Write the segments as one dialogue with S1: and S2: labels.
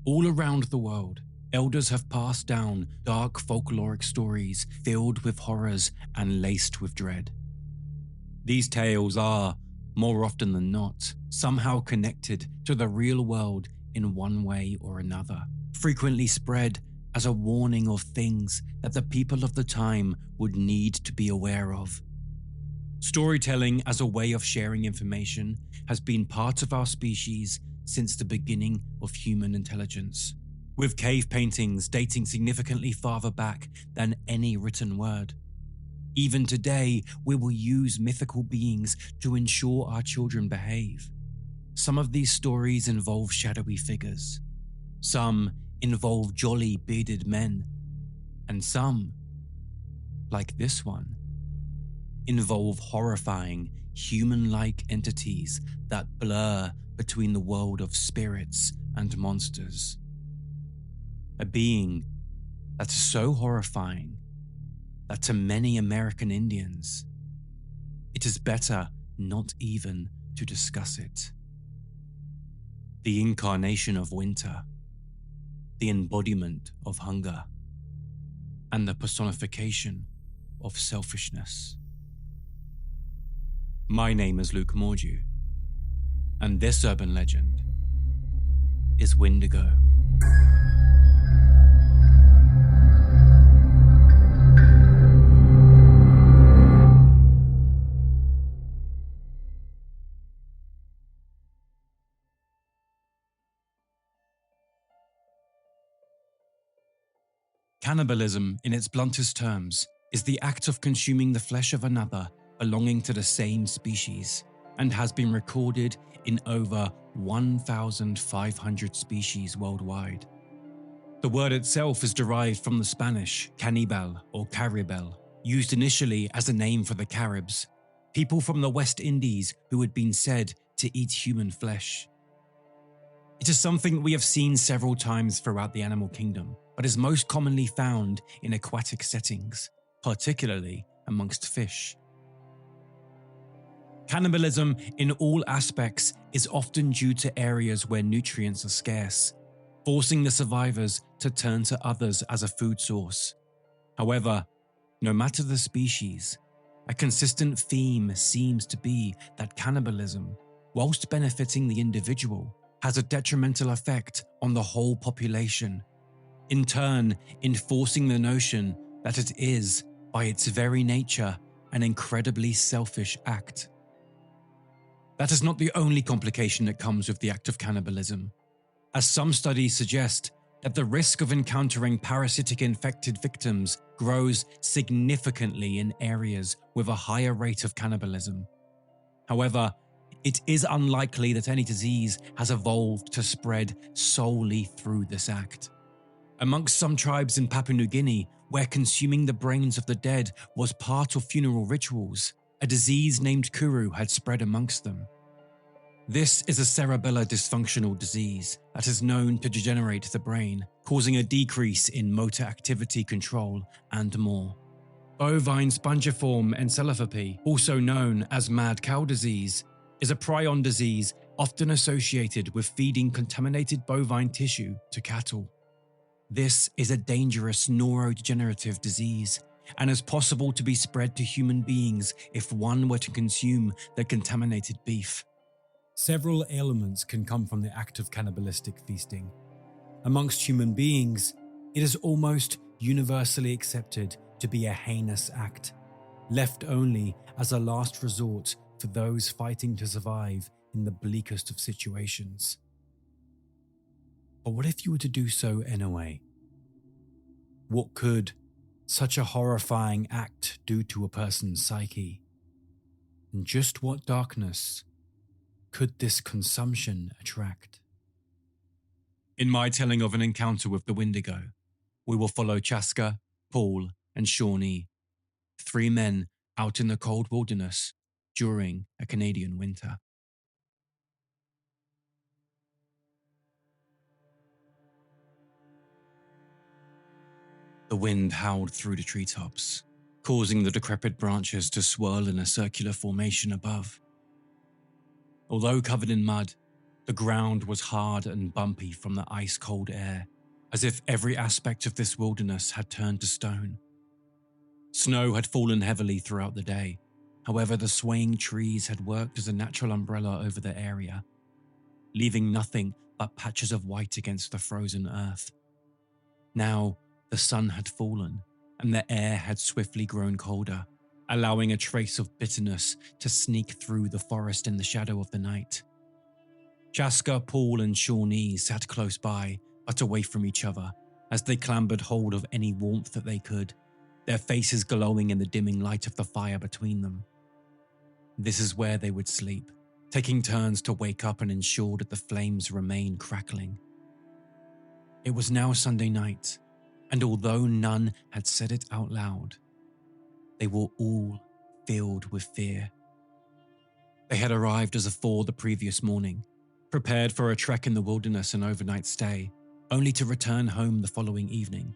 S1: All around the world, elders have passed down dark folkloric stories filled with horrors and laced with dread. These tales are, more often than not, somehow connected to the real world in one way or another, frequently spread as a warning of things that the people of the time would need to be aware of. Storytelling as a way of sharing information has been part of our species since the beginning of human intelligence, with cave paintings dating significantly farther back than any written word. Even today, we will use mythical beings to ensure our children behave. Some of these stories involve shadowy figures. Some involve jolly bearded men. And some, like this one, involve horrifying, human-like entities that blur between the world of spirits and monsters. A being that is so horrifying that to many American Indians, it is better not even to discuss it. The incarnation of winter, the embodiment of hunger, and the personification of selfishness. My name is Luke Mordew, and this urban legend is Windigo. Cannibalism, in its bluntest terms, is the act of consuming the flesh of another belonging to the same species, and has been recorded in over 1,500 species worldwide. The word itself is derived from the Spanish cannibal or caribel, used initially as a name for the Caribs, people from the West Indies who had been said to eat human flesh. It is something we have seen several times throughout the animal kingdom, but is most commonly found in aquatic settings, particularly amongst fish. Cannibalism in all aspects is often due to areas where nutrients are scarce, forcing the survivors to turn to others as a food source. However, no matter the species, a consistent theme seems to be that cannibalism, whilst benefiting the individual, has a detrimental effect on the whole population, in turn enforcing the notion that it is, by its very nature, an incredibly selfish act. That is not the only complication that comes with the act of cannibalism, as some studies suggest that the risk of encountering parasitic infected victims grows significantly in areas with a higher rate of cannibalism. However, it is unlikely that any disease has evolved to spread solely through this act. Amongst some tribes in Papua New Guinea, where consuming the brains of the dead was part of funeral rituals, a disease named kuru had spread amongst them. This is a cerebellar dysfunctional disease that is known to degenerate the brain, causing a decrease in motor activity control and more. Bovine spongiform encephalopathy, also known as mad cow disease, is a prion disease often associated with feeding contaminated bovine tissue to cattle. This is a dangerous neurodegenerative disease and is possible to be spread to human beings if one were to consume the contaminated beef. Several ailments can come from the act of cannibalistic feasting. Amongst human beings, it is almost universally accepted to be a heinous act, left only as a last resort for those fighting to survive in the bleakest of situations. But what if you were to do so anyway? What could such a horrifying act do to a person's psyche? And just what darkness could this consumption attract? In my telling of an encounter with the Windigo, we will follow Chaska, Paul, and Shawnee, 3 men out in the cold wilderness during a Canadian winter. The wind howled through the treetops, causing the decrepit branches to swirl in a circular formation above. Although covered in mud, The ground was hard and bumpy from the ice-cold air, as if every aspect of this wilderness had turned to stone. Snow had fallen heavily throughout the day. However, the swaying trees had worked as a natural umbrella over the area, leaving nothing but patches of white against the frozen earth. Now, the sun had fallen, and the air had swiftly grown colder, allowing a trace of bitterness to sneak through the forest in the shadow of the night. Chaska, Paul, and Shawnee sat close by, but away from each other, as they clambered hold of any warmth that they could, their faces glowing in the dimming light of the fire between them. This is where they would sleep, taking turns to wake up and ensure that the flames remained crackling. It was now Sunday night, and although none had said it out loud, they were all filled with fear. They had arrived as a four the previous morning, prepared for a trek in the wilderness and overnight stay, only to return home the following evening.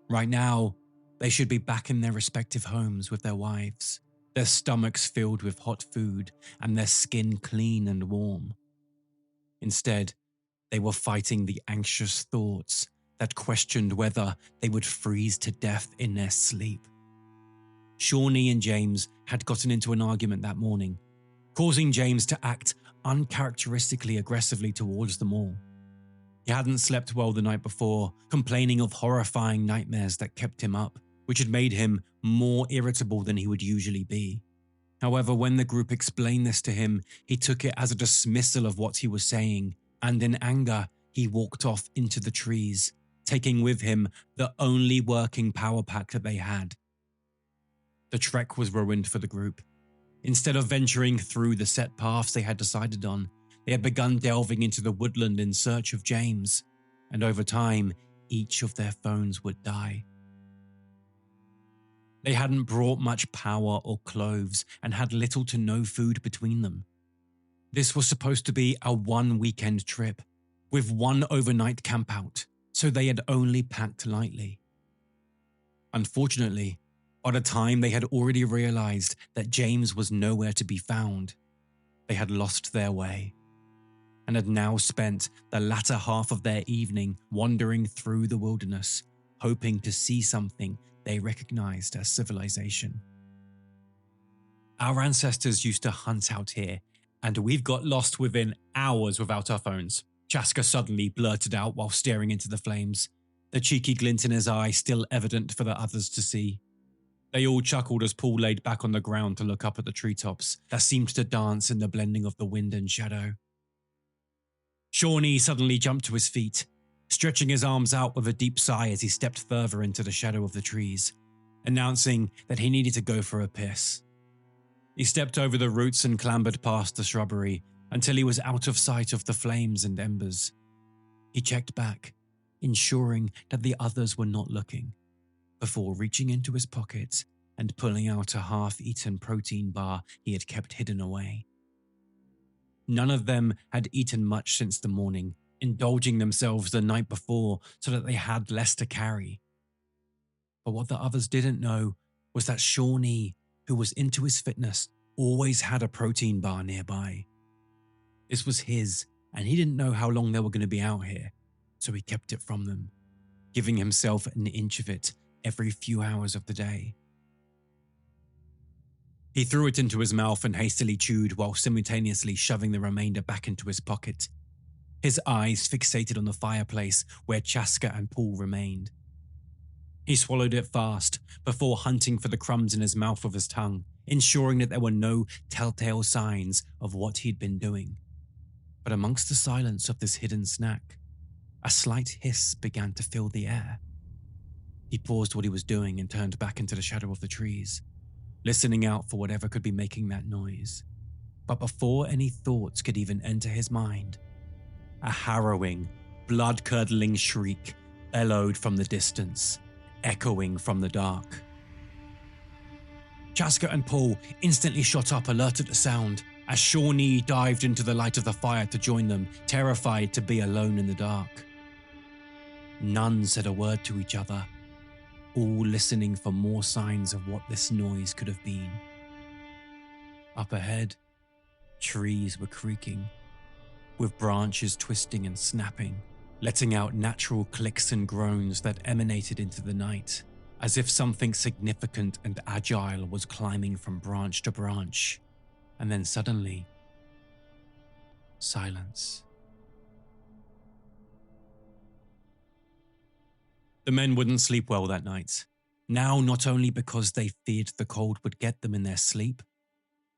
S1: Right now, they should be back in their respective homes with their wives, their stomachs filled with hot food and their skin clean and warm. Instead, they were fighting the anxious thoughts that questioned whether they would freeze to death in their sleep. Shawnee and James had gotten into an argument that morning, causing James to act uncharacteristically aggressively towards them all. He hadn't slept well the night before, complaining of horrifying nightmares that kept him up, which had made him more irritable than he would usually be. However, when the group explained this to him, he took it as a dismissal of what he was saying, and in anger, he walked off into the trees, taking with him the only working power pack that they had. The trek was ruined for the group. Instead of venturing through the set paths they had decided on, they had begun delving into the woodland in search of James, and over time, each of their phones would die. They hadn't brought much power or clothes and had little to no food between them. This was supposed to be a one-weekend trip, with one overnight campout, so they had only packed lightly. Unfortunately, by the time they had already realized that James was nowhere to be found, they had lost their way, and had now spent the latter half of their evening wandering through the wilderness, hoping to see something they recognized as civilization. Our ancestors used to hunt out here, and we've got lost within hours without our phones, Chaska suddenly blurted out while staring into the flames, the cheeky glint in his eye still evident for the others to see. They all chuckled as Paul laid back on the ground to look up at the treetops that seemed to dance in the blending of the wind and shadow. Shawnee suddenly jumped to his feet, stretching his arms out with a deep sigh as he stepped further into the shadow of the trees, announcing that he needed to go for a piss. He stepped over the roots and clambered past the shrubbery until he was out of sight of the flames and embers. He checked back, ensuring that the others were not looking, before reaching into his pocket and pulling out a half-eaten protein bar he had kept hidden away. None of them had eaten much since the morning, indulging themselves the night before so that they had less to carry. But what the others didn't know was that Shawnee, who was into his fitness, always had a protein bar nearby. This was his, and he didn't know how long they were going to be out here, so he kept it from them, giving himself an inch of it every few hours of the day. He threw it into his mouth and hastily chewed while simultaneously shoving the remainder back into his pocket, his eyes fixated on the fireplace where Chaska and Paul remained. He swallowed it fast before hunting for the crumbs in his mouth with his tongue, ensuring that there were no telltale signs of what he'd been doing. But amongst the silence of this hidden snack, a slight hiss began to fill the air. He paused what he was doing and turned back into the shadow of the trees, listening out for whatever could be making that noise. But before any thoughts could even enter his mind, a harrowing, blood-curdling shriek bellowed from the distance, echoing from the dark. Chaska and Paul instantly shot up, alert at the sound, as Shawnee dived into the light of the fire to join them, terrified to be alone in the dark. None said a word to each other, all listening for more signs of what this noise could have been. Up ahead, trees were creaking, with branches twisting and snapping, letting out natural clicks and groans that emanated into the night, as if something significant and agile was climbing from branch to branch. And then suddenly, silence. The men wouldn't sleep well that night. Now, not only because they feared the cold would get them in their sleep,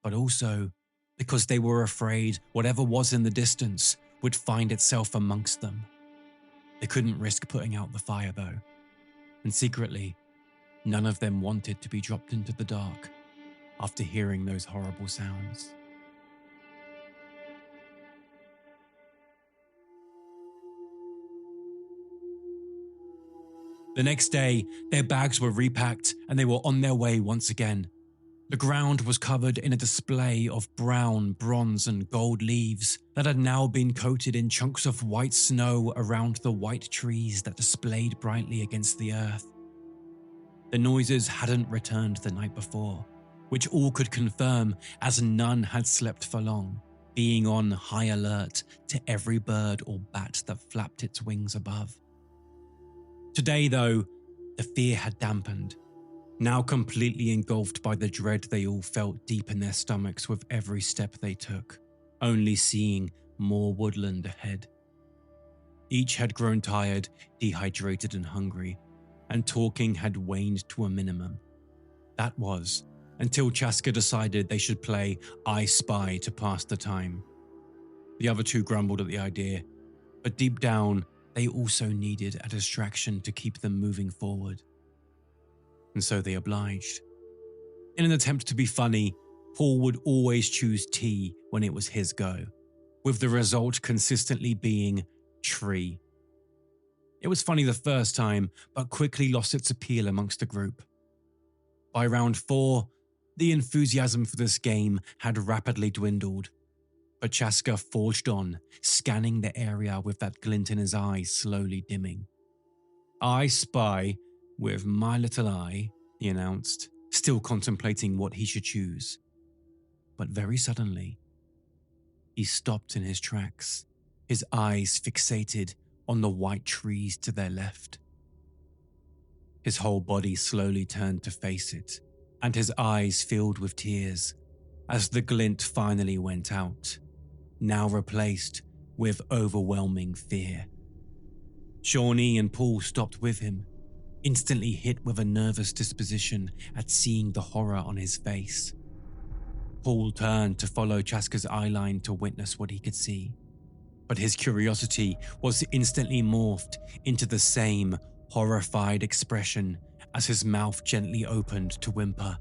S1: but also because they were afraid whatever was in the distance would find itself amongst them. They couldn't risk putting out the fire though, and secretly, none of them wanted to be dropped into the dark after hearing those horrible sounds. The next day, their bags were repacked and they were on their way once again. The ground was covered in a display of brown, bronze, and gold leaves that had now been coated in chunks of white snow around the white trees that displayed brightly against the earth. The noises hadn't returned the night before, which all could confirm as none had slept for long, being on high alert to every bird or bat that flapped its wings above. Today, though, the fear had dampened, now completely engulfed by the dread they all felt deep in their stomachs with every step they took, only seeing more woodland ahead. Each had grown tired, dehydrated and hungry, and talking had waned to a minimum. That was, until Chaska decided they should play I Spy to pass the time. The other two grumbled at the idea, but deep down, they also needed a distraction to keep them moving forward. And so they obliged. In an attempt to be funny, Paul would always choose tea when it was his go, with the result consistently being tree. It was funny the first time, but quickly lost its appeal amongst the group. By round 4, the enthusiasm for this game had rapidly dwindled, but Chaska forged on, scanning the area with that glint in his eyes slowly dimming. I spy with my little eye, he announced, still contemplating what he should choose. But very suddenly, he stopped in his tracks, his eyes fixated on the white trees to their left. His whole body slowly turned to face it, and his eyes filled with tears as the glint finally went out, now replaced with overwhelming fear. Shawnee and Paul stopped with him, instantly hit with a nervous disposition at seeing the horror on his face. Paul turned to follow Chaska's eyeline to witness what he could see, but his curiosity was instantly morphed into the same horrified expression as his mouth gently opened to whimper.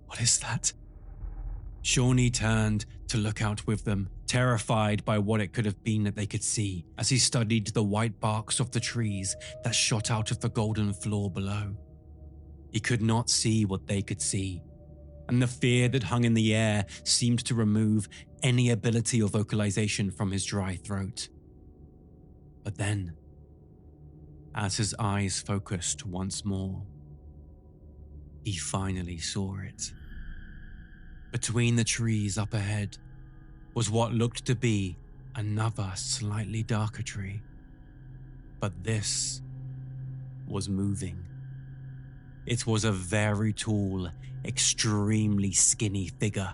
S1: "What is that?" Shawnee turned to look out with them, terrified by what it could have been that they could see as he studied the white barks of the trees that shot out of the golden floor below. He could not see what they could see, and the fear that hung in the air seemed to remove any ability of vocalization from his dry throat. But then, as his eyes focused once more, he finally saw it. Between the trees up ahead was what looked to be another slightly darker tree. But this was moving. It was a very tall, extremely skinny figure,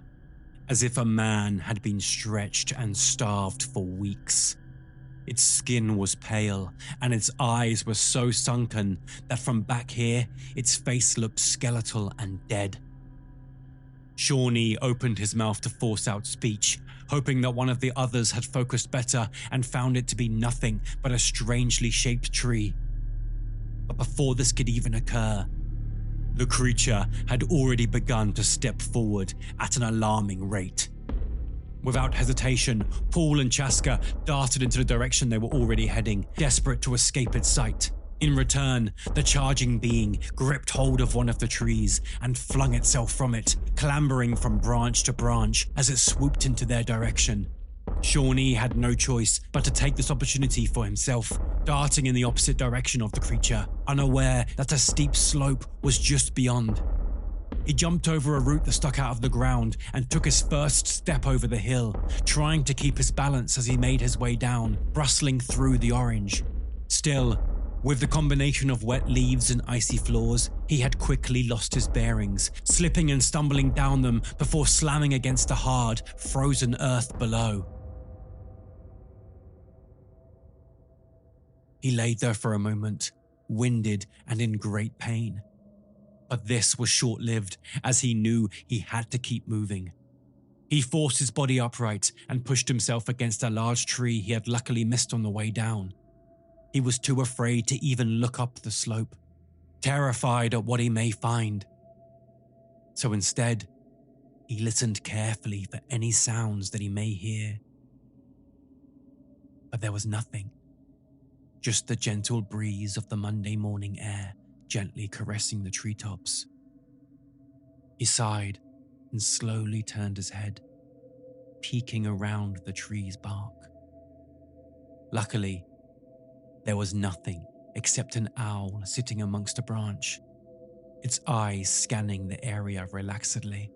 S1: as if a man had been stretched and starved for weeks. Its skin was pale, and its eyes were so sunken that from back here, its face looked skeletal and dead. Shawnee opened his mouth to force out speech, hoping that one of the others had focused better and found it to be nothing but a strangely shaped tree. But before this could even occur, the creature had already begun to step forward at an alarming rate. Without hesitation, Paul and Chaska darted into the direction they were already heading, desperate to escape its sight. In return, the charging being gripped hold of one of the trees and flung itself from it, clambering from branch to branch as it swooped into their direction. Shawnee had no choice but to take this opportunity for himself, darting in the opposite direction of the creature, unaware that a steep slope was just beyond. He jumped over a root that stuck out of the ground and took his first step over the hill, trying to keep his balance as he made his way down, rustling through the orange. Still, with the combination of wet leaves and icy floors, he had quickly lost his bearings, slipping and stumbling down them before slamming against the hard, frozen earth below. He lay there for a moment, winded and in great pain. But this was short-lived, as he knew he had to keep moving. He forced his body upright and pushed himself against a large tree he had luckily missed on the way down. He was too afraid to even look up the slope, terrified at what he may find. So instead, he listened carefully for any sounds that he may hear. But there was nothing, just the gentle breeze of the Monday morning air gently caressing the treetops. He sighed and slowly turned his head, peeking around the tree's bark. Luckily, there was nothing except an owl sitting amongst a branch, its eyes scanning the area relaxedly.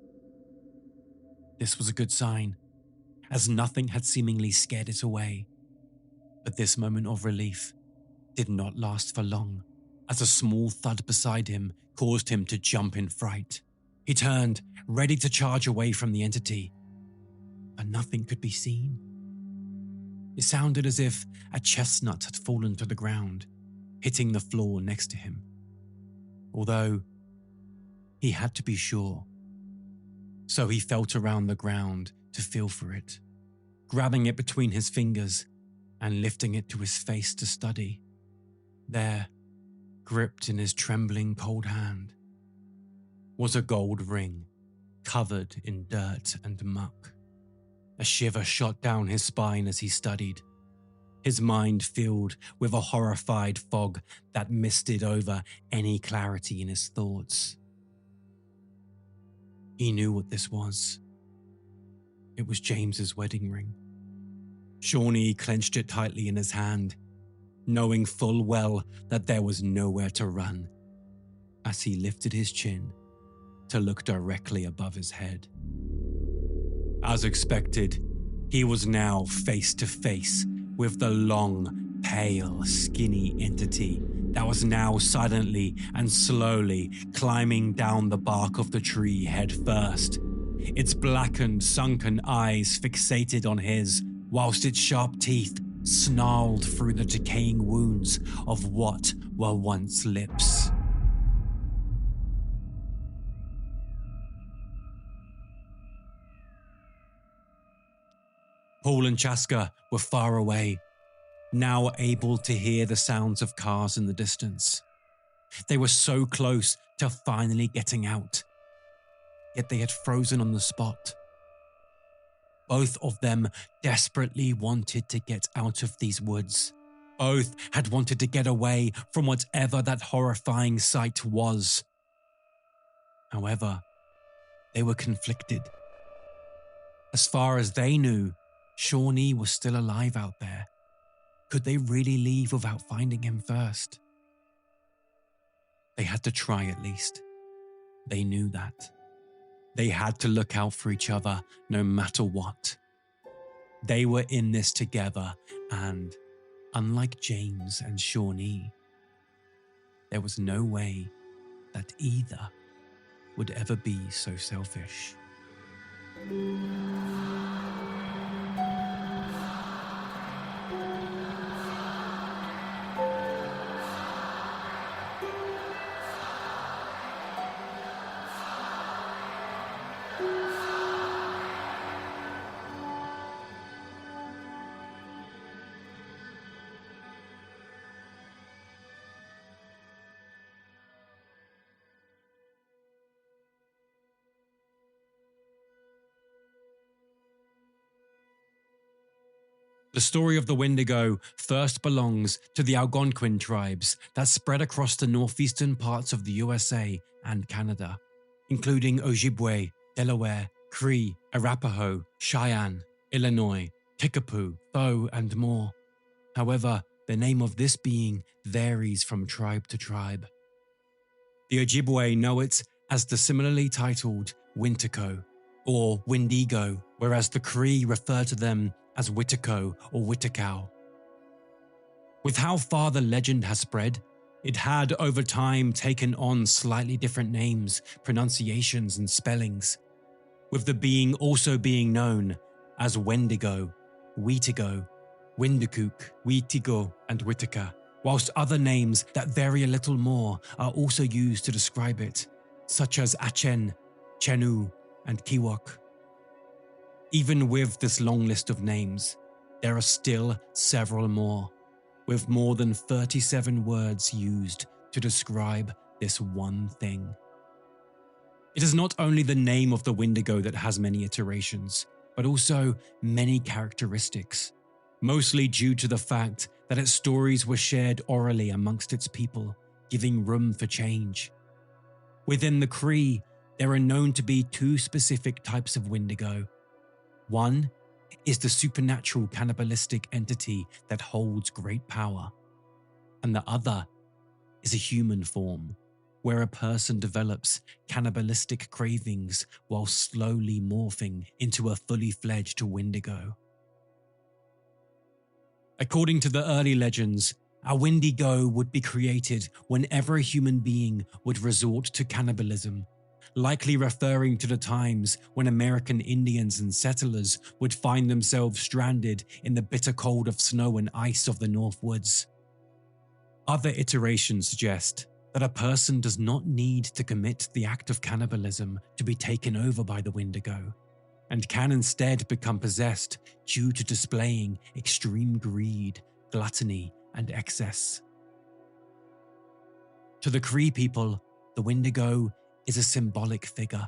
S1: This was a good sign, as nothing had seemingly scared it away. But this moment of relief did not last for long, as a small thud beside him caused him to jump in fright. He turned, ready to charge away from the entity, but nothing could be seen. It sounded as if a chestnut had fallen to the ground, hitting the floor next to him. Although he had to be sure, so he felt around the ground to feel for it, grabbing it between his fingers and lifting it to his face to study. There, gripped in his trembling cold hand, was a gold ring covered in dirt and muck. A shiver shot down his spine as he studied, his mind filled with a horrified fog that misted over any clarity in his thoughts. He knew what this was. It was James's wedding ring. Shawnee clenched it tightly in his hand, knowing full well that there was nowhere to run, as he lifted his chin to look directly above his head. As expected, he was now face to face with the long, pale, skinny entity that was now silently and slowly climbing down the bark of the tree head first, its blackened, sunken eyes fixated on his, whilst its sharp teeth snarled through the decaying wounds of what were once lips. Paul and Chaska were far away, now able to hear the sounds of cars in the distance. They were so close to finally getting out, yet they had frozen on the spot. Both of them desperately wanted to get out of these woods. Both had wanted to get away from whatever that horrifying sight was. However, they were conflicted. As far as they knew, Shawnee was still alive out there. Could they really leave without finding him first? They had to try at least. They knew that. They had to look out for each other no matter what. They were in this together, and unlike James and Shawnee, there was no way that either would ever be so selfish. The story of the Windigo first belongs to the Algonquian tribes that spread across the northeastern parts of the USA and Canada, including Ojibwe, Delaware, Cree, Arapaho, Cheyenne, Illinois, Kickapoo, Thoe, and more. However, the name of this being varies from tribe to tribe. The Ojibwe know it as the similarly titled Wintico or Windigo, whereas the Cree refer to them as Witico or Witikau. With how far the legend has spread, it had over time taken on slightly different names, pronunciations, and spellings, with the being also being known as Wendigo, Wetigo, Windikook, Wetigo, and Witika, whilst other names that vary a little more are also used to describe it, such as Achen, Chenu, and Kiwok. Even with this long list of names, there are still several more, with more than 37 words used to describe this one thing. It is not only the name of the Windigo that has many iterations, but also many characteristics, mostly due to the fact that its stories were shared orally amongst its people, giving room for change. Within the Cree, there are known to be two specific types of Windigo. One is the supernatural cannibalistic entity that holds great power, and the other is a human form, where a person develops cannibalistic cravings while slowly morphing into a fully fledged Windigo. According to the early legends, a Windigo would be created whenever a human being would resort to cannibalism, likely referring to the times when American Indians and settlers would find themselves stranded in the bitter cold of snow and ice of the North Woods. Other iterations suggest that a person does not need to commit the act of cannibalism to be taken over by the Windigo, and can instead become possessed due to displaying extreme greed, gluttony, and excess. To the Cree people, the Windigo is a symbolic figure.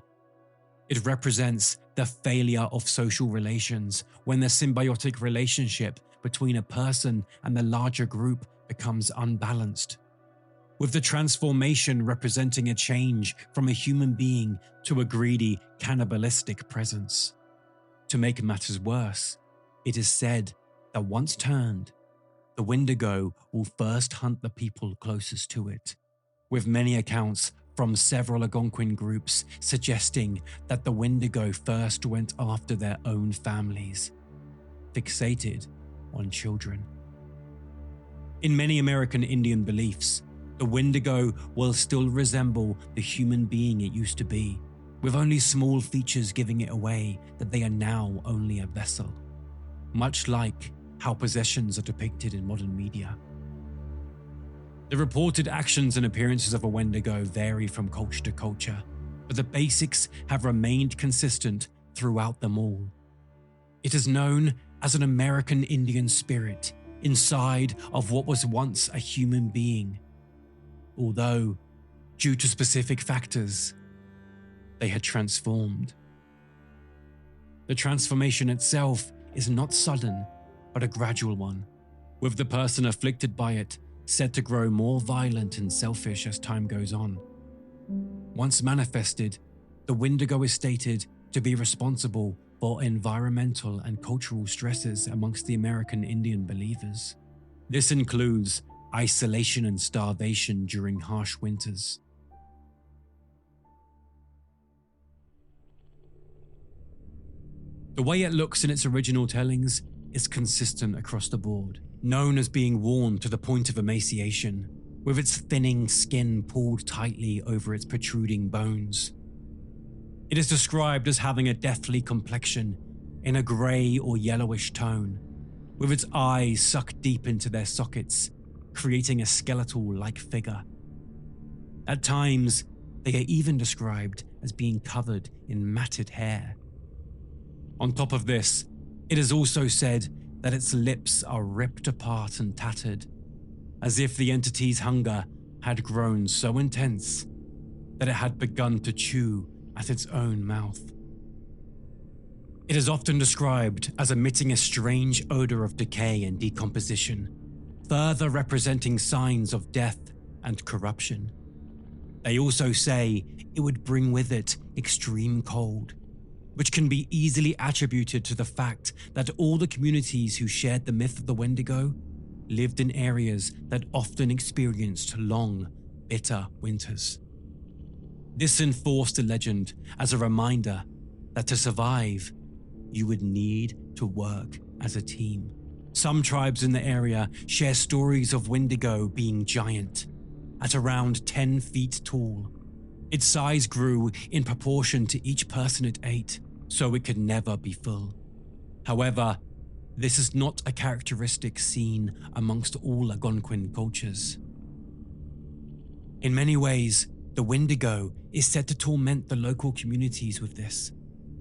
S1: It represents the failure of social relations when the symbiotic relationship between a person and the larger group becomes unbalanced, with the transformation representing a change from a human being to a greedy, cannibalistic presence. To make matters worse, it is said that once turned, the Windigo will first hunt the people closest to it, with many accounts from several Algonquian groups suggesting that the Windigo first went after their own families, fixated on children. In many American Indian beliefs, the Windigo will still resemble the human being it used to be, with only small features giving it away that they are now only a vessel, much like how possessions are depicted in modern media. The reported actions and appearances of a Wendigo vary from culture to culture, but the basics have remained consistent throughout them all. It is known as an American Indian spirit inside of what was once a human being, although, due to specific factors, they had transformed. The transformation itself is not sudden, but a gradual one, with the person afflicted by it said to grow more violent and selfish as time goes on. Once manifested, the Windigo is stated to be responsible for environmental and cultural stresses amongst the American Indian believers. This includes isolation and starvation during harsh winters. The way it looks in its original tellings is consistent across the board, known as being worn to the point of emaciation, with its thinning skin pulled tightly over its protruding bones. It is described as having a deathly complexion in a grey or yellowish tone, with its eyes sucked deep into their sockets, creating a skeletal-like figure. At times, they are even described as being covered in matted hair. On top of this, it is also said that its lips are ripped apart and tattered, as if the entity's hunger had grown so intense that it had begun to chew at its own mouth. It is often described as emitting a strange odor of decay and decomposition, further representing signs of death and corruption. They also say it would bring with it extreme cold, which can be easily attributed to the fact that all the communities who shared the myth of the Wendigo lived in areas that often experienced long, bitter winters. This enforced the legend as a reminder that to survive, you would need to work as a team. Some tribes in the area share stories of Windigo being giant, at around 10 feet tall. Its size grew in proportion to each person it ate, so it could never be full. However, this is not a characteristic seen amongst all Algonquian cultures. In many ways, the Windigo is said to torment the local communities with this,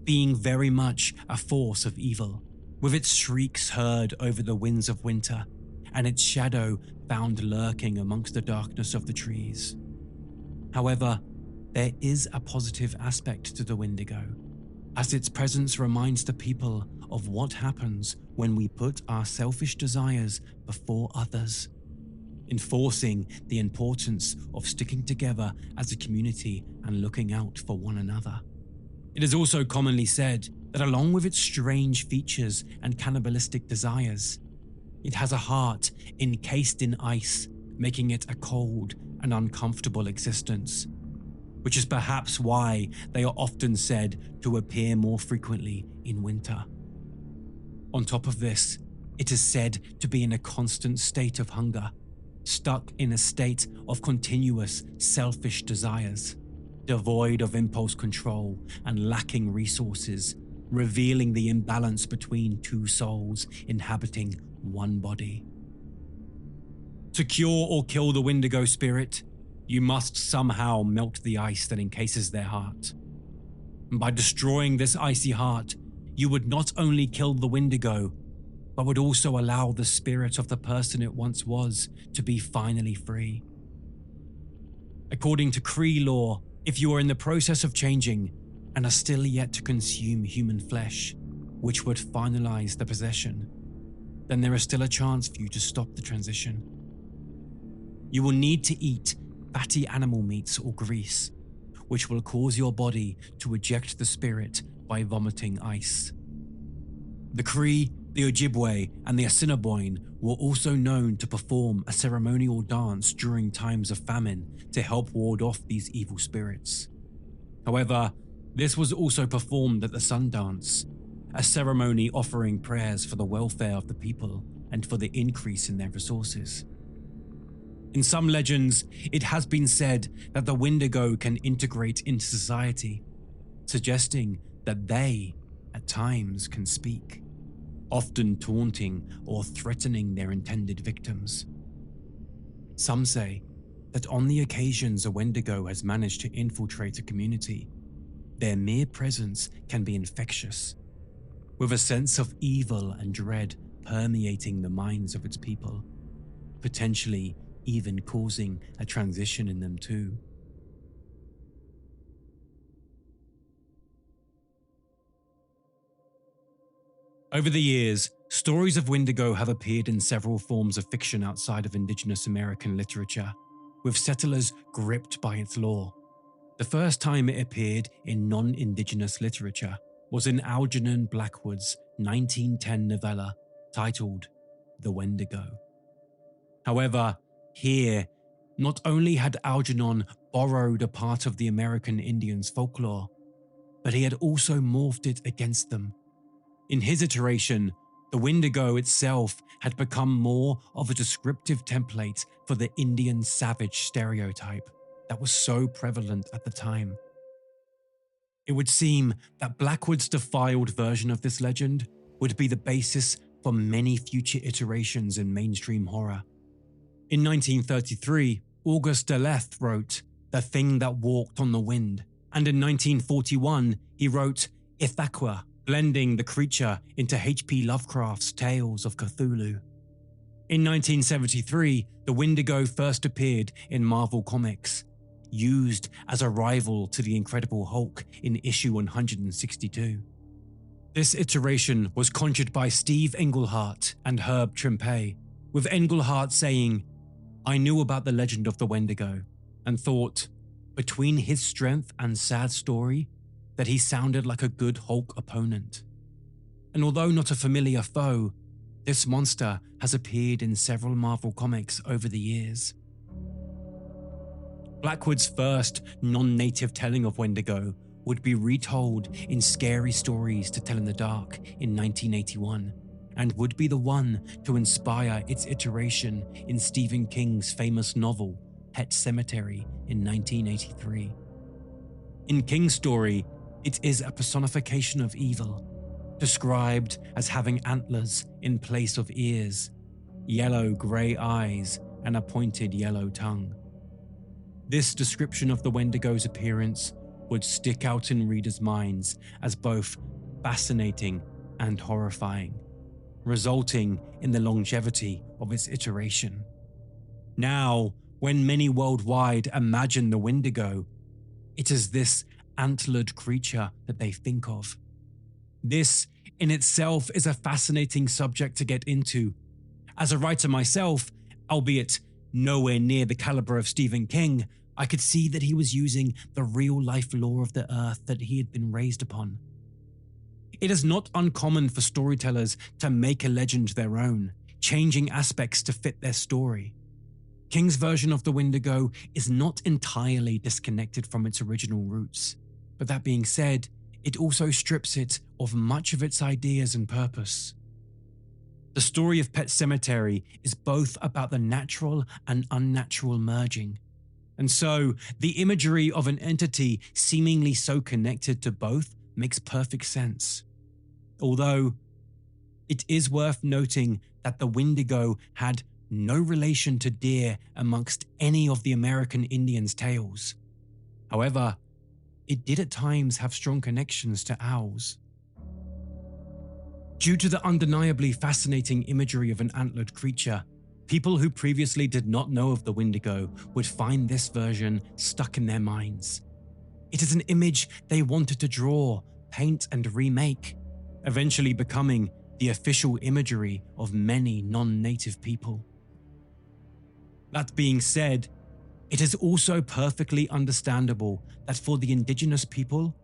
S1: being very much a force of evil, with its shrieks heard over the winds of winter and its shadow found lurking amongst the darkness of the trees. However, there is a positive aspect to the Windigo, as its presence reminds the people of what happens when we put our selfish desires before others, enforcing the importance of sticking together as a community and looking out for one another. It is also commonly said that along with its strange features and cannibalistic desires, it has a heart encased in ice, making it a cold and uncomfortable existence, which is perhaps why they are often said to appear more frequently in winter. On top of this, it is said to be in a constant state of hunger, stuck in a state of continuous selfish desires, devoid of impulse control and lacking resources, revealing the imbalance between two souls inhabiting one body. To cure or kill the Windigo spirit, you must somehow melt the ice that encases their heart. And by destroying this icy heart, you would not only kill the Windigo, but would also allow the spirit of the person it once was to be finally free. According to Cree law, if you are in the process of changing and are still yet to consume human flesh, which would finalize the possession, then there is still a chance for you to stop the transition. You will need to eat fatty animal meats or grease, which will cause your body to eject the spirit by vomiting ice. The Cree, the Ojibwe, and the Assiniboine were also known to perform a ceremonial dance during times of famine to help ward off these evil spirits. However, this was also performed at the sun dance, a ceremony offering prayers for the welfare of the people and for the increase in their resources. In some legends, it has been said that the Windigo can integrate into society, suggesting that they, at times, can speak, often taunting or threatening their intended victims. Some say that on the occasions a Windigo has managed to infiltrate a community, their mere presence can be infectious, with a sense of evil and dread permeating the minds of its people, potentially even causing a transition in them too. Over the years, stories of Windigo have appeared in several forms of fiction outside of indigenous American literature, with settlers gripped by its lore. The first time it appeared in non-indigenous literature was in Algernon Blackwood's 1910 novella titled The Wendigo. However, here, not only had Algernon borrowed a part of the American Indians' folklore, but he had also morphed it against them. In his iteration, the Windigo itself had become more of a descriptive template for the Indian savage stereotype that was so prevalent at the time. It would seem that Blackwood's defiled version of this legend would be the basis for many future iterations in mainstream horror. In 1933, Auguste Deleth wrote The Thing That Walked on the Wind, and in 1941 he wrote Ithaqua, blending the creature into H.P. Lovecraft's Tales of Cthulhu. In 1973, the Windigo first appeared in Marvel Comics, used as a rival to the Incredible Hulk in issue 162. This iteration was conjured by Steve Englehart and Herb Trimpe, with Englehart saying, "I knew about the legend of the Wendigo and thought, between his strength and sad story, that he sounded like a good Hulk opponent. And although not a familiar foe, this monster has appeared in several Marvel comics over the years." Blackwood's first non-native telling of Wendigo would be retold in Scary Stories to Tell in the Dark in 1981, and would be the one to inspire its iteration in Stephen King's famous novel Pet Sematary in 1983. In King's story, it is a personification of evil, described as having antlers in place of ears, yellow-grey eyes, and a pointed yellow tongue. This description of the Wendigo's appearance would stick out in readers' minds as both fascinating and horrifying, resulting in the longevity of its iteration. Now, when many worldwide imagine the Wendigo, it is this antlered creature that they think of. This in itself is a fascinating subject to get into. As a writer myself, albeit nowhere near the caliber of Stephen King, I could see that he was using the real-life lore of the earth that he had been raised upon. It is not uncommon for storytellers to make a legend their own, changing aspects to fit their story. King's version of the Wendigo is not entirely disconnected from its original roots, but that being said, it also strips it of much of its ideas and purpose. The story of Pet Sematary is both about the natural and unnatural merging, and so the imagery of an entity seemingly so connected to both makes perfect sense. Although, it is worth noting that the Windigo had no relation to deer amongst any of the American Indians' tales. However, it did at times have strong connections to owls. Due to the undeniably fascinating imagery of an antlered creature, people who previously did not know of the Windigo would find this version stuck in their minds. It is an image they wanted to draw, paint, and remake, eventually becoming the official imagery of many non-native people. That being said, it is also perfectly understandable that for the indigenous people,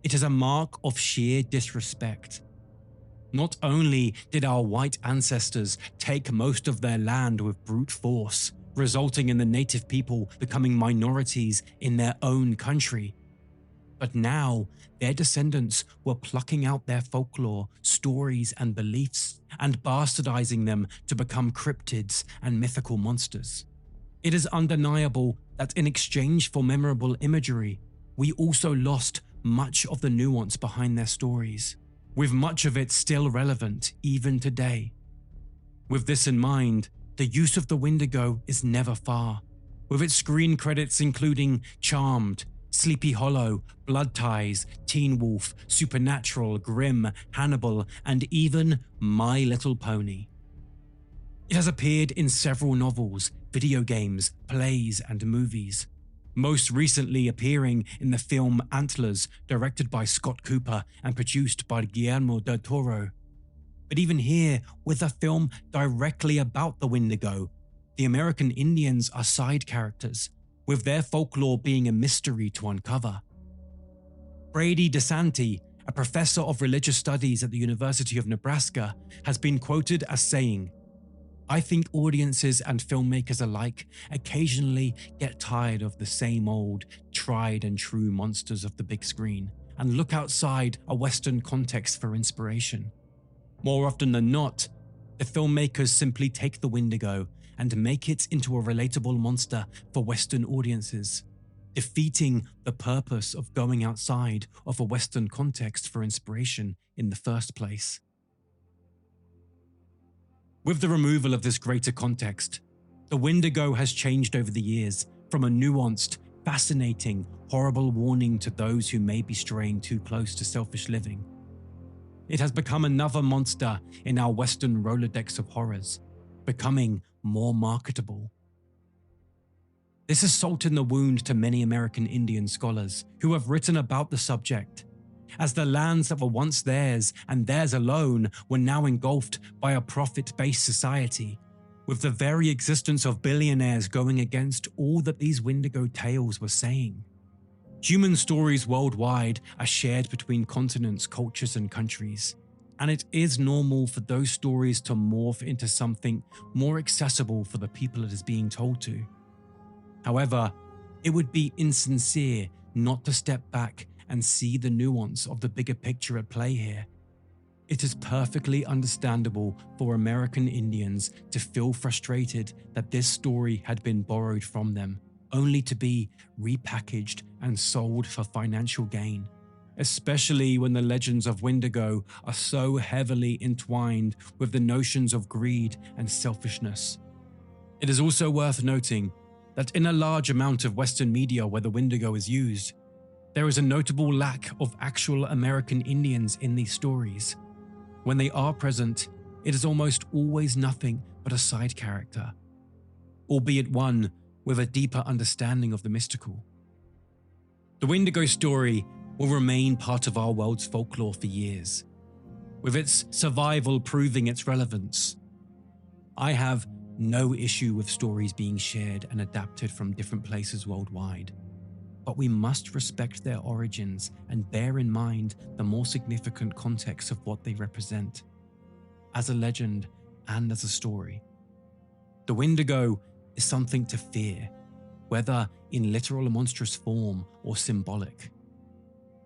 S1: it is a mark of sheer disrespect. Not only did our white ancestors take most of their land with brute force, resulting in the native people becoming minorities in their own country, but now their descendants were plucking out their folklore, stories, and beliefs and bastardizing them to become cryptids and mythical monsters. It is undeniable that in exchange for memorable imagery, we also lost much of the nuance behind their stories, with much of it still relevant even today. With this in mind, the use of the Windigo is never far, with its screen credits including Charmed, Sleepy Hollow, Blood Ties, Teen Wolf, Supernatural, Grimm, Hannibal, and even My Little Pony. It has appeared in several novels, video games, plays, and movies, most recently appearing in the film Antlers, directed by Scott Cooper and produced by Guillermo del Toro. But even here, with a film directly about the Windigo, the American Indians are side characters, with their folklore being a mystery to uncover. Brady DeSanti, a professor of religious studies at the University of Nebraska, has been quoted as saying, "I think audiences and filmmakers alike occasionally get tired of the same old, tried and true monsters of the big screen and look outside a Western context for inspiration. More often than not, the filmmakers simply take the Windigo and make it into a relatable monster for Western audiences, defeating the purpose of going outside of a Western context for inspiration in the first place." With the removal of this greater context, the Windigo has changed over the years from a nuanced, fascinating, horrible warning to those who may be straying too close to selfish living. It has become another monster in our Western Rolodex of horrors, becoming more marketable. This is salt in the wound to many American Indian scholars who have written about the subject, as the lands that were once theirs and theirs alone were now engulfed by a profit-based society, with the very existence of billionaires going against all that these Windigo tales were saying. Human stories worldwide are shared between continents, cultures, and countries, and it is normal for those stories to morph into something more accessible for the people it is being told to. However, It would be insincere not to step back and see the nuance of the bigger picture at play here. It is perfectly understandable for American Indians to feel frustrated that this story had been borrowed from them, only to be repackaged and sold for financial gain, especially when the legends of Windigo are so heavily entwined with the notions of greed and selfishness. It is also worth noting that in a large amount of Western media where the Windigo is used, there is a notable lack of actual American Indians in these stories. When they are present, it is almost always nothing but a side character, albeit one with a deeper understanding of the mystical. The Windigo story will remain part of our world's folklore for years, with its survival proving its relevance. I have no issue with stories being shared and adapted from different places worldwide, but we must respect their origins and bear in mind the more significant context of what they represent, as a legend and as a story. The Windigo is something to fear, whether in literal monstrous form or symbolic.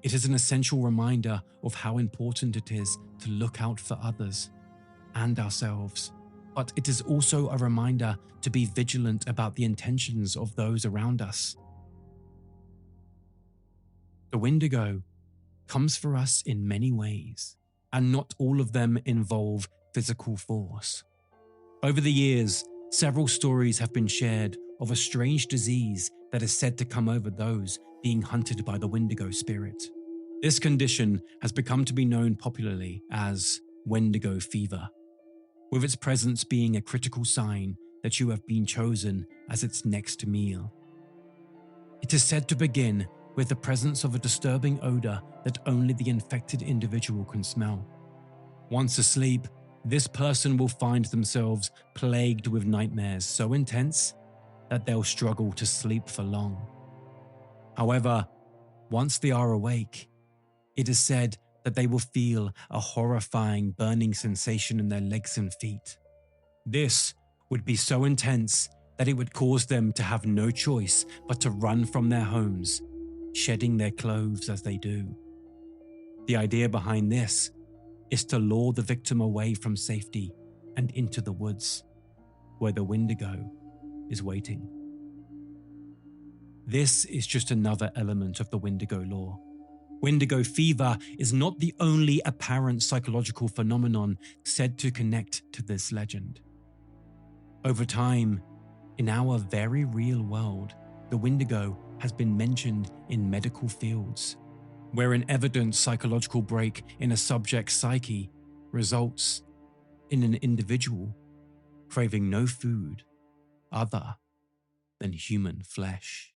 S1: It is an essential reminder of how important it is to look out for others and ourselves, but it is also a reminder to be vigilant about the intentions of those around us. The Windigo comes for us in many ways, and not all of them involve physical force. Over the years, several stories have been shared of a strange disease that is said to come over those being hunted by the Windigo spirit. This condition has become to be known popularly as Windigo fever, with its presence being a critical sign that you have been chosen as its next meal. It is said to begin with the presence of a disturbing odor that only the infected individual can smell. Once asleep, this person will find themselves plagued with nightmares so intense that they'll struggle to sleep for long. However, once they are awake, it is said that they will feel a horrifying burning sensation in their legs and feet. This would be so intense that it would cause them to have no choice but to run from their homes, shedding their clothes as they do. The idea behind this is to lure the victim away from safety and into the woods, where the Windigo is waiting. This is just another element of the Windigo lore. Windigo fever is not the only apparent psychological phenomenon said to connect to this legend. Over time, in our very real world, the Windigo has been mentioned in medical fields, where an evident psychological break in a subject's psyche results in an individual craving no food other than human flesh.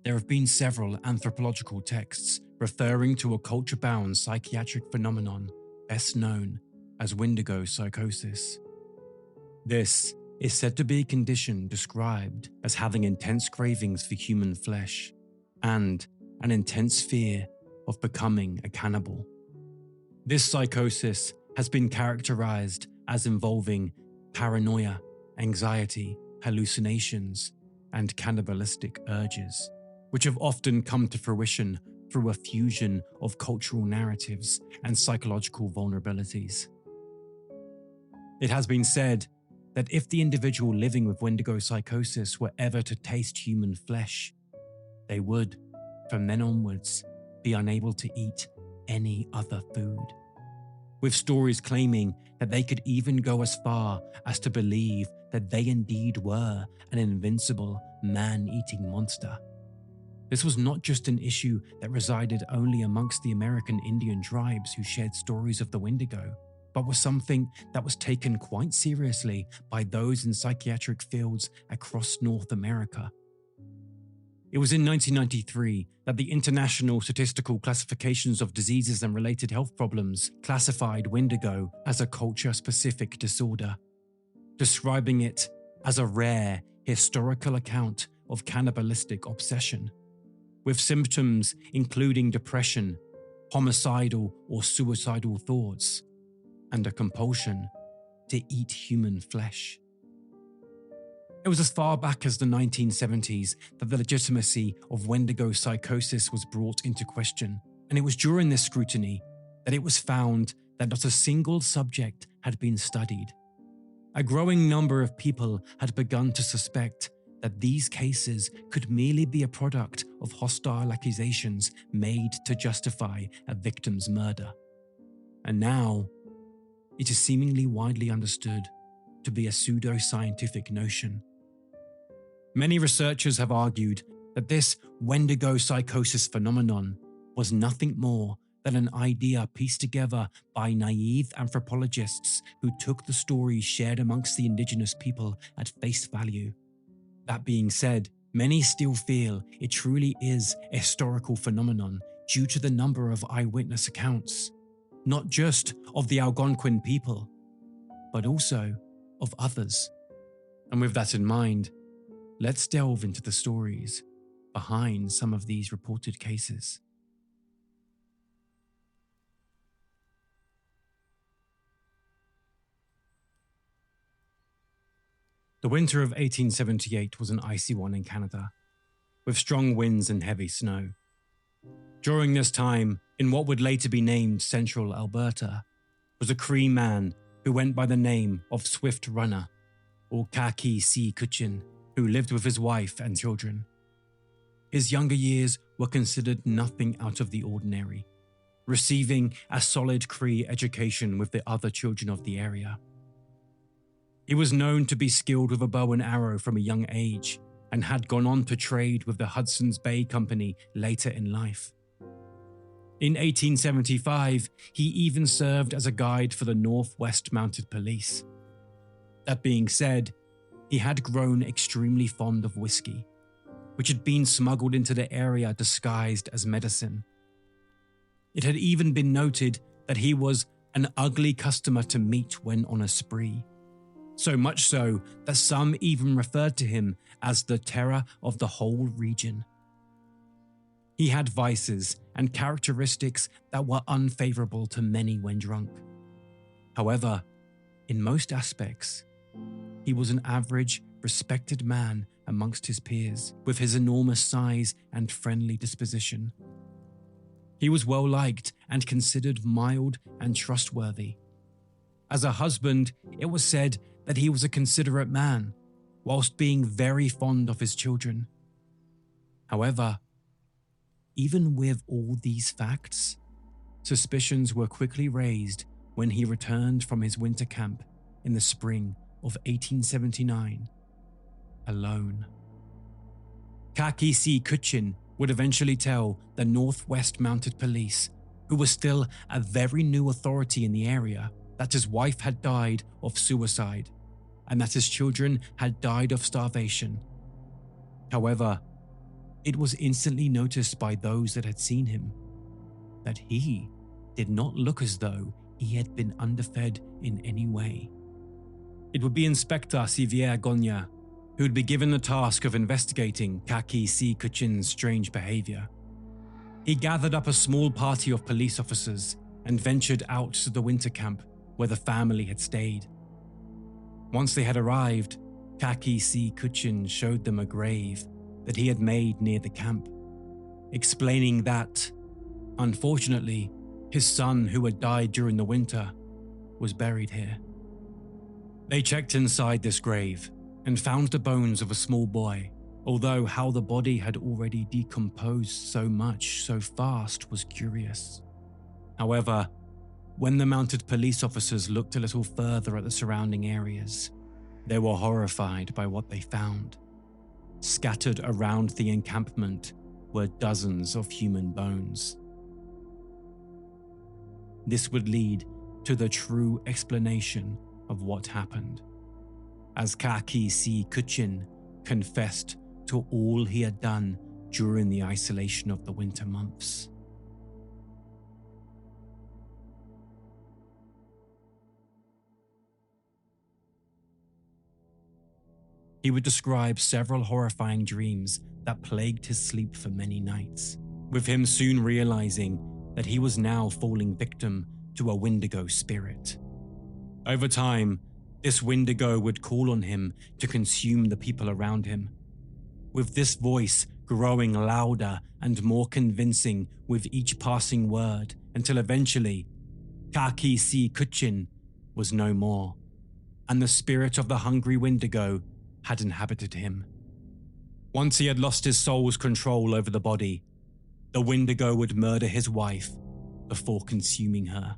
S1: There have been several anthropological texts referring to a culture-bound psychiatric phenomenon best known as Windigo psychosis. This is said to be a condition described as having intense cravings for human flesh and an intense fear of becoming a cannibal. This psychosis has been characterized as involving paranoia, anxiety, hallucinations, and cannibalistic urges, which have often come to fruition through a fusion of cultural narratives and psychological vulnerabilities. It has been said that if the individual living with Windigo psychosis were ever to taste human flesh, they would, from then onwards, be unable to eat any other food, with stories claiming that they could even go as far as to believe that they indeed were an invincible man-eating monster. This was not just an issue that resided only amongst the American Indian tribes who shared stories of the Windigo, but was something that was taken quite seriously by those in psychiatric fields across North America. It was in 1993 that the International Statistical Classifications of Diseases and Related Health Problems classified Windigo as a culture-specific disorder, describing it as a rare historical account of cannibalistic obsession, with symptoms including depression, homicidal or suicidal thoughts, and a compulsion to eat human flesh. It was as far back as the 1970s that the legitimacy of Windigo psychosis was brought into question, and it was during this scrutiny that it was found that not a single subject had been studied. A growing number of people had begun to suspect that these cases could merely be a product of hostile accusations made to justify a victim's murder. And now, it is seemingly widely understood to be a pseudo-scientific notion. Many researchers have argued that this Windigo psychosis phenomenon was nothing more than an idea pieced together by naive anthropologists who took the stories shared amongst the indigenous people at face value. That being said, many still feel it truly is a historical phenomenon due to the number of eyewitness accounts, not just of the Algonquian people, but also of others. And with that in mind, let's delve into the stories behind some of these reported cases. The winter of 1878 was an icy one in Canada, with strong winds and heavy snow. During this time, in what would later be named Central Alberta, was a Cree man who went by the name of Swift Runner, or Kaki Si Kuchin, who lived with his wife and children. His younger years were considered nothing out of the ordinary, receiving a solid Cree education with the other children of the area. He was known to be skilled with a bow and arrow from a young age and had gone on to trade with the Hudson's Bay Company later in life. In 1875, he even served as a guide for the Northwest Mounted Police. That being said, he had grown extremely fond of whiskey, which had been smuggled into the area disguised as medicine. It had even been noted that he was an ugly customer to meet when on a spree. So much so that some even referred to him as the terror of the whole region. He had vices and characteristics that were unfavorable to many when drunk. However, in most aspects, he was an average, respected man amongst his peers, with his enormous size and friendly disposition. He was well liked and considered mild and trustworthy. As a husband, it was said that he was a considerate man, whilst being very fond of his children. However, even with all these facts, suspicions were quickly raised when he returned from his winter camp in the spring of 1879, alone. Kaki Si Kuchin would eventually tell the Northwest Mounted Police, who was still a very new authority in the area, that his wife had died of suicide, and that his children had died of starvation. However, it was instantly noticed by those that had seen him that he did not look as though he had been underfed in any way. It would be Inspector Sivier Gonya who would be given the task of investigating Kaki Si Kuchin's strange behavior. He gathered up a small party of police officers and ventured out to the winter camp where the family had stayed. Once they had arrived, Kaki Si Kuchin showed them a grave that he had made near the camp, explaining that, unfortunately, his son who had died during the winter was buried here. They checked inside this grave and found the bones of a small boy, although how the body had already decomposed so much so fast was curious. However, when the mounted police officers looked a little further at the surrounding areas, they were horrified by what they found. Scattered around the encampment were dozens of human bones. This would lead to the true explanation of what happened, as Kaki Si Kuchin confessed to all he had done during the isolation of the winter months. He would describe several horrifying dreams that plagued his sleep for many nights, with him soon realizing that he was now falling victim to a Windigo spirit. Over time, this Windigo would call on him to consume the people around him, with this voice growing louder and more convincing with each passing word until eventually Kaki Si Kuchin was no more, and the spirit of the hungry Windigo had inhabited him. Once he had lost his soul's control over the body, the Windigo would murder his wife before consuming her.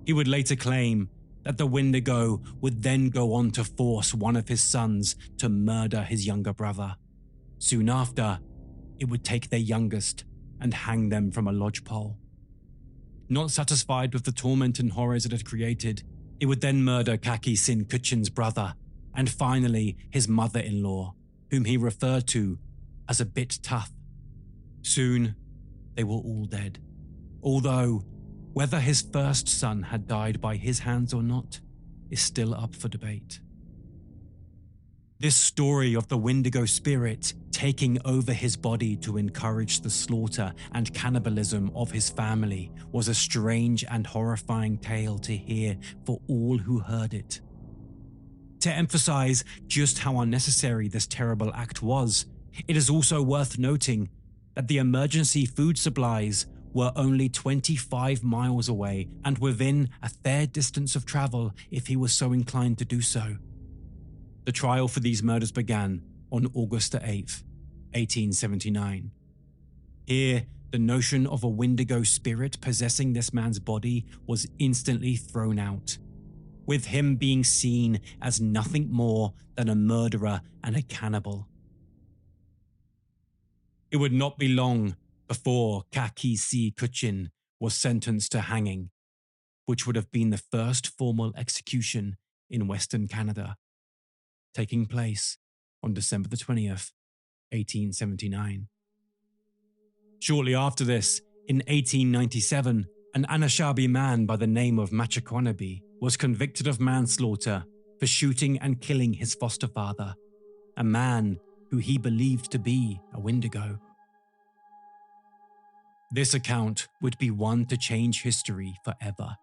S1: He would later claim that the Windigo would then go on to force one of his sons to murder his younger brother. Soon after, it would take their youngest and hang them from a lodgepole. Not satisfied with the torment and horrors it had created, it would then murder Kaki Si Kuchin's brother, and finally his mother-in-law, whom he referred to as a bit tough. Soon, they were all dead, although whether his first son had died by his hands or not is still up for debate. This story of the Windigo spirit taking over his body to encourage the slaughter and cannibalism of his family was a strange and horrifying tale to hear for all who heard it. To emphasize just how unnecessary this terrible act was, it is also worth noting that the emergency food supplies were only 25 miles away and within a fair distance of travel if he was so inclined to do so. The trial for these murders began on August 8th, 1879. Here, the notion of a Windigo spirit possessing this man's body was instantly thrown out, with him being seen as nothing more than a murderer and a cannibal. It would not be long before Kaki Si Kuchin was sentenced to hanging, which would have been the first formal execution in Western Canada, taking place on December 20th, 1879. Shortly after this, in 1897, an Anishinaabe man by the name of Machiquanabe was convicted of manslaughter for shooting and killing his foster father, a man who he believed to be a Windigo. This account would be one to change history forever,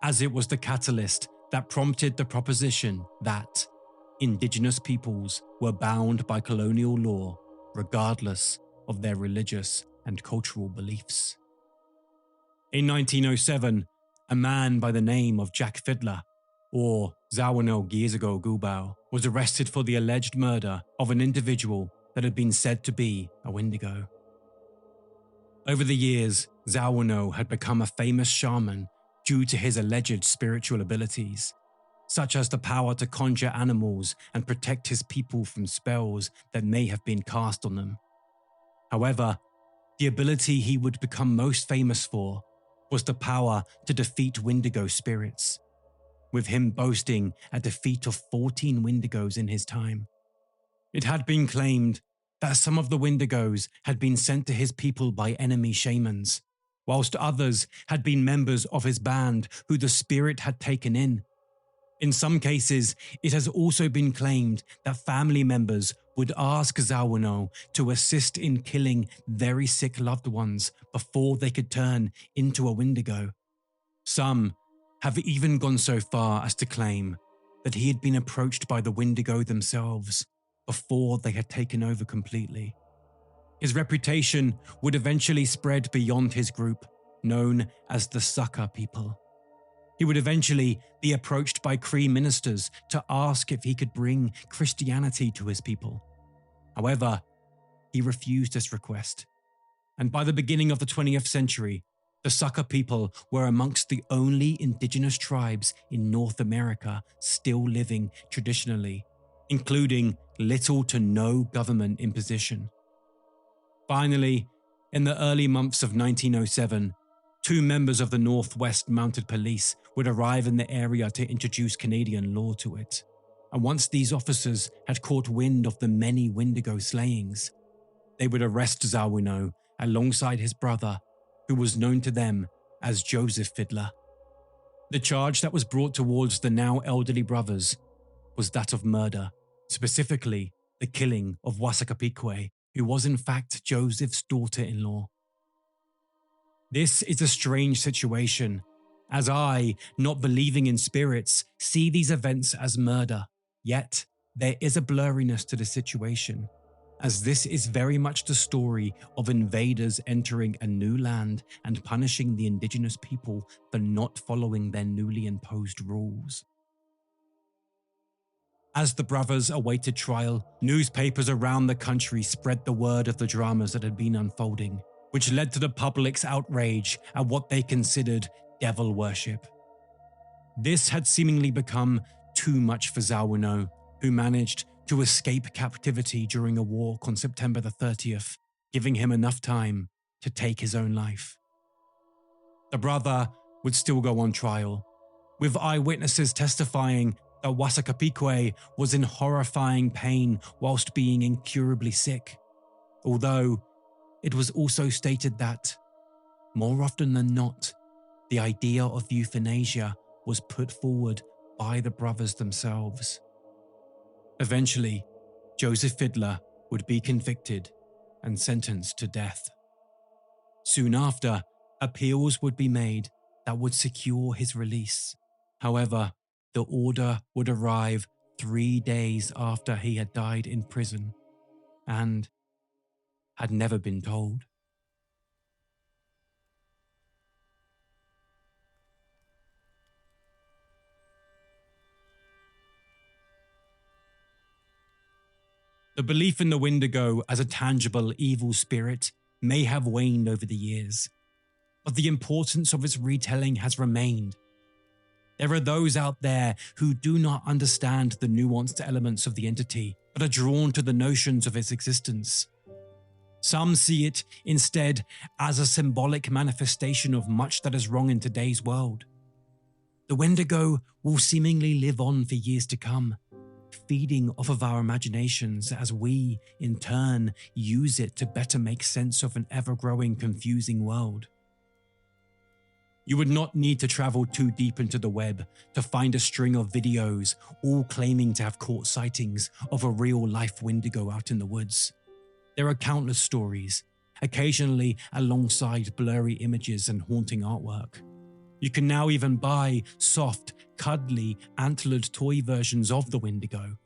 S1: as it was the catalyst that prompted the proposition that indigenous peoples were bound by colonial law regardless of their religious and cultural beliefs. In 1907, a man by the name of Jack Fiddler, or Zawano Gizago Gubao, was arrested for the alleged murder of an individual that had been said to be a Windigo. Over the years, Zawano had become a famous shaman due to his alleged spiritual abilities, such as the power to conjure animals and protect his people from spells that may have been cast on them. However, the ability he would become most famous for was the power to defeat Windigo spirits. with him boasting a defeat of 14 Windigos in his time. It had been claimed that some of the Windigos had been sent to his people by enemy shamans, whilst others had been members of his band who the spirit had taken in. In some cases, it has also been claimed that family members would ask Zawano to assist in killing very sick loved ones before they could turn into a Windigo. Some have even gone so far as to claim that he had been approached by the Windigo themselves before they had taken over completely. His reputation would eventually spread beyond his group, known as the Sucker People. He would eventually be approached by Cree ministers to ask if he could bring Christianity to his people. However, he refused this request, and by the beginning of the 20th century, the Sucker People were amongst the only indigenous tribes in North America still living traditionally, including little to no government imposition. Finally, in the early months of 1907, 2 members of the Northwest Mounted Police would arrive in the area to introduce Canadian law to it. And once these officers had caught wind of the many Windigo slayings, they would arrest Zawano alongside his brother, who was known to them as Joseph Fiddler. The charge that was brought towards the now elderly brothers was that of murder, specifically the killing of Wasakapikwe, who was in fact Joseph's daughter-in-law. This is a strange situation, as I, not believing in spirits, see these events as murder. Yet, there is a blurriness to the situation, as this is very much the story of invaders entering a new land and punishing the indigenous people for not following their newly imposed rules. As the brothers awaited trial, newspapers around the country spread the word of the dramas that had been unfolding, which led to the public's outrage at what they considered devil worship. This had seemingly become too much for Zawano, who managed to escape captivity during a walk on September the 30th, giving him enough time to take his own life. The brother would still go on trial, with eyewitnesses testifying that Wasakapikwe was in horrifying pain whilst being incurably sick, although it was also stated that, more often than not, the idea of euthanasia was put forward by the brothers themselves. Eventually, Joseph Fiddler would be convicted and sentenced to death. Soon after, appeals would be made that would secure his release. However, the order would arrive 3 days after he had died in prison and had never been told. The belief in the Windigo as a tangible evil spirit may have waned over the years, but the importance of its retelling has remained. There are those out there who do not understand the nuanced elements of the entity, but are drawn to the notions of its existence. Some see it instead as a symbolic manifestation of much that is wrong in today's world. The Windigo will seemingly live on for years to come, feeding off of our imaginations as we, in turn, use it to better make sense of an ever-growing, confusing world. You would not need to travel too deep into the web to find a string of videos all claiming to have caught sightings of a real-life Windigo out in the woods. There are countless stories, occasionally alongside blurry images and haunting artwork. You can now even buy soft, cuddly, antlered toy versions of the Windigo.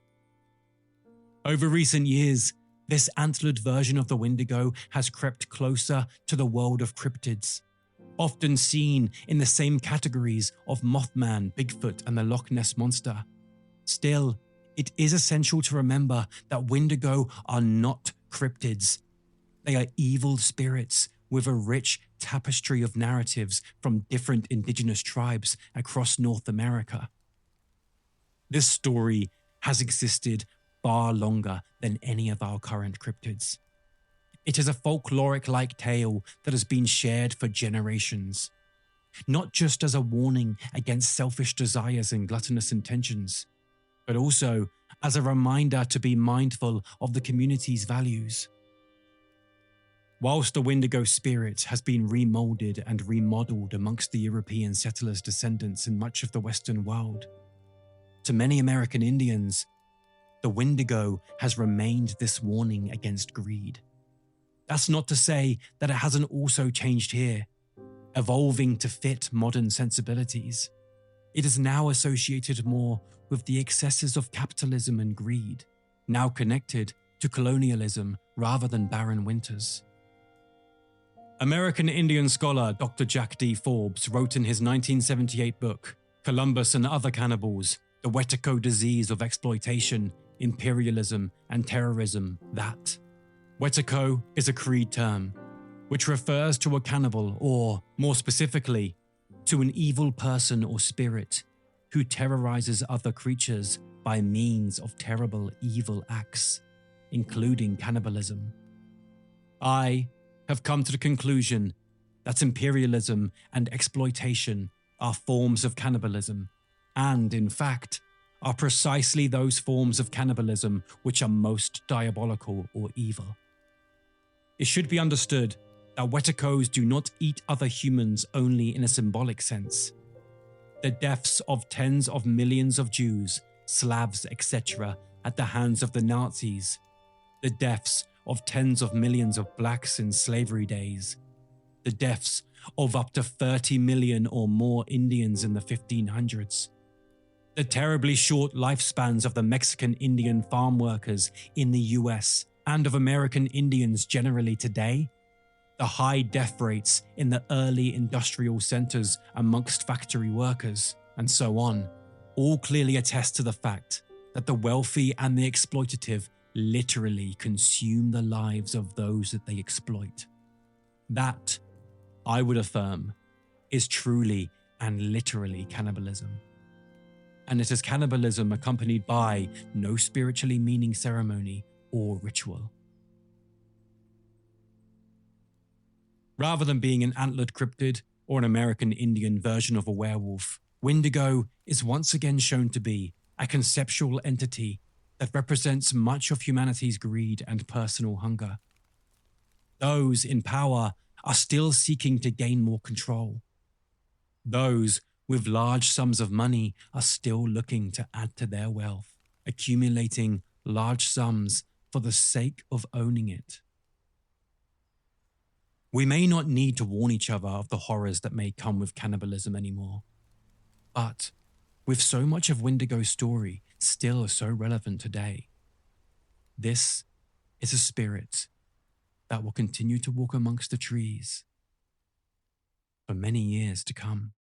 S1: Over recent years, this antlered version of the Windigo has crept closer to the world of cryptids, often seen in the same categories of Mothman, Bigfoot, and the Loch Ness Monster. Still, it is essential to remember that Windigo are not cryptids. They are evil spirits with a rich tapestry of narratives from different indigenous tribes across North America. This story has existed far longer than any of our current cryptids. It is a folkloric-like tale that has been shared for generations. not just as a warning against selfish desires and gluttonous intentions, but also as a reminder to be mindful of the community's values. Whilst the Windigo spirit has been remolded and remodeled amongst the European settlers' descendants in much of the Western world, to many American Indians, the Windigo has remained this warning against greed. That's not to say that it hasn't also changed here, evolving to fit modern sensibilities. It is now associated more with the excesses of capitalism and greed, now connected to colonialism rather than barren winters. American Indian scholar Dr. Jack D. Forbes wrote in his 1978 book, Columbus and Other Cannibals, The Wetico Disease of Exploitation, Imperialism, and Terrorism, that Wetico is a Creed term, which refers to a cannibal or, more specifically, to an evil person or spirit who terrorizes other creatures by means of terrible evil acts, including cannibalism. I have come to the conclusion that imperialism and exploitation are forms of cannibalism, and in fact, are precisely those forms of cannibalism which are most diabolical or evil. It should be understood that Weticos do not eat other humans only in a symbolic sense. The deaths of tens of millions of Jews, Slavs, etc. at the hands of the Nazis, the deaths of tens of millions of blacks in slavery days, the deaths of up to 30 million or more Indians in the 1500s, the terribly short lifespans of the Mexican Indian farm workers in the US and of American Indians generally today, the high death rates in the early industrial centers amongst factory workers, and so on, all clearly attest to the fact that the wealthy and the exploitative literally consume the lives of those that they exploit. That, I would affirm, is truly and literally cannibalism. And it is cannibalism accompanied by no spiritually meaning ceremony or ritual. Rather than being an antlered cryptid or an American Indian version of a werewolf, Windigo is once again shown to be a conceptual entity that represents much of humanity's greed and personal hunger. Those in power are still seeking to gain more control. Those with large sums of money are still looking to add to their wealth, accumulating large sums for the sake of owning it. We may not need to warn each other of the horrors that may come with cannibalism anymore, but with so much of Windigo's story still so relevant today, this is a spirit that will continue to walk amongst the trees for many years to come.